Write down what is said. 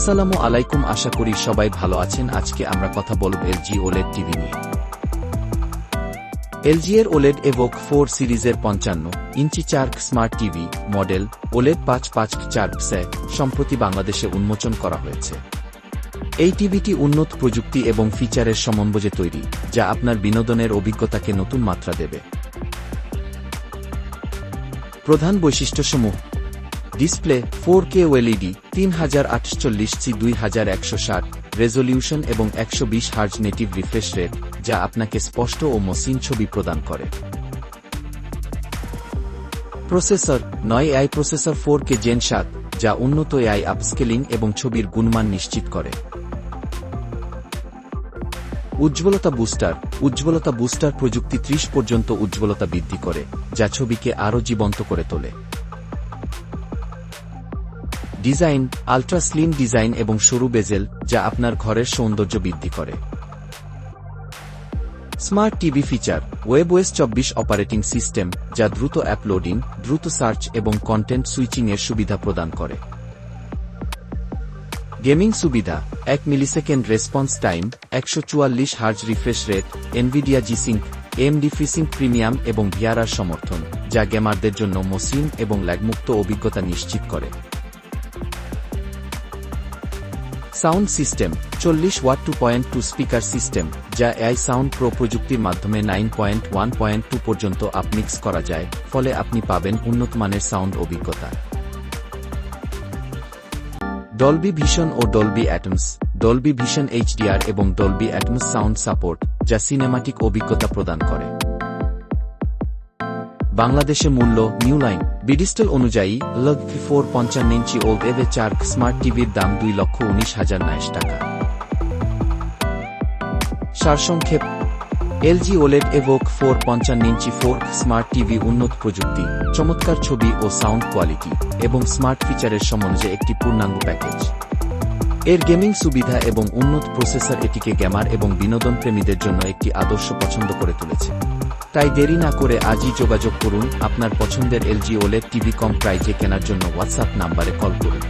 আসসালামু আলাইকুম, আশা করি সবাই ভালো আছেন। আজকে আমরা কথা বলব এলজি ওলেড টিভি নিয়ে। এলজি এর ওলেড এভোক 4 সিরিজের 55 ইঞ্চি চার্ক স্মার্ট টিভি মডেল ওলেড 5.4 সম্প্রতি বাংলাদেশে উন্মোচন করা হয়েছে। এই টিভিটি উন্নত প্রযুক্তি এবং ফিচারের সমন্বয়ে তৈরি, যা আপনার বিনোদনের অভিজ্ঞতাকে নতুন মাত্রা দেবে। প্রধান বৈশিষ্ট্যসমূহ: display 4K OLED 3048x2160 resolution এবং 120 হার্জ নেটিভ রিফ্রেশ রেট, যা আপনাকে স্পষ্ট ও মসৃণ ছবি প্রদান করে। Processor 9 AI processor 4K Gen 7, যা উন্নত AI আপস্কেলিং এবং ছবির গুণমান নিশ্চিত করে। উজ্জ্বলতা বুস্টার প্রযুক্তি 30 পর্যন্ত উজ্জ্বলতা বৃদ্ধি করে, যা ছবিকে আরও জীবন্ত করে তোলে। ডিজাইন আল্ট্রা স্লিম ডিজাইন এবং সরু বেজেল, যা আপনার ঘরের সৌন্দর্য বৃদ্ধি করে। Smart TV feature webOS 24 operating system, যা দ্রুত অ্যাপ লোডিং, দ্রুত সার্চ এবং কন্টেন্ট সুইচিংয়ের সুবিধা প্রদান করে। গেমিং সুবিধা 1 millisecond response time, 144 hertz refresh rate, Nvidia G Sync, AMD FreeSync premium এবং ভিআরআর সমর্থন, যা গেমারদের জন্য মসৃণ এবং ল্যাগমুক্ত অভিজ্ঞতা নিশ্চিত করে। Sound system 40 watt 2.2 speaker system, যা AI সাউন্ড প্রো প্রযুক্তির মাধ্যমে 9.1.2 পর্যন্ত আপমিক্স করা যায়, ফলে আপনি পাবেন উন্নতমানের সাউন্ড অভিজ্ঞতা। ডলবি ভিশন ও Dolby Atmos Dolby Vision HDR এবং ডলবি অ্যাটমস সাউন্ড সাপোর্ট, যা সিনেমাটিক অভিজ্ঞতা প্রদান করে। বাংলাদেশে মূল্য নিউ লাইন বিডিস্টল অনুযায়ী LG4 55 ইঞ্চি ওল্ড এভে চার্ক স্মার্ট টিভির দাম 2,19,000 টাকা। সারসংক্ষেপ: এলজি ওলেড এভোক 4 55 ইঞ্চি 4K স্মার্ট টিভি উন্নত প্রযুক্তি, চমৎকার ছবি ও সাউন্ড কোয়ালিটি এবং স্মার্ট ফিচারের সমন্বয়ে একটি পূর্ণাঙ্গ প্যাকেজ। এর গেমিং সুবিধা এবং উন্নত প্রসেসর এটিকে গেমার এবং বিনোদন প্রেমীদের জন্য একটি আদর্শ পছন্দ করে তুলেছে। তাই দেরি না করে আজই যোগাযোগ করুন। আপনার পছন্দের এলজি ওলেড টিভি কম প্রাইজে কেনার জন্য হোয়াটসঅ্যাপ নাম্বারে কল করুন।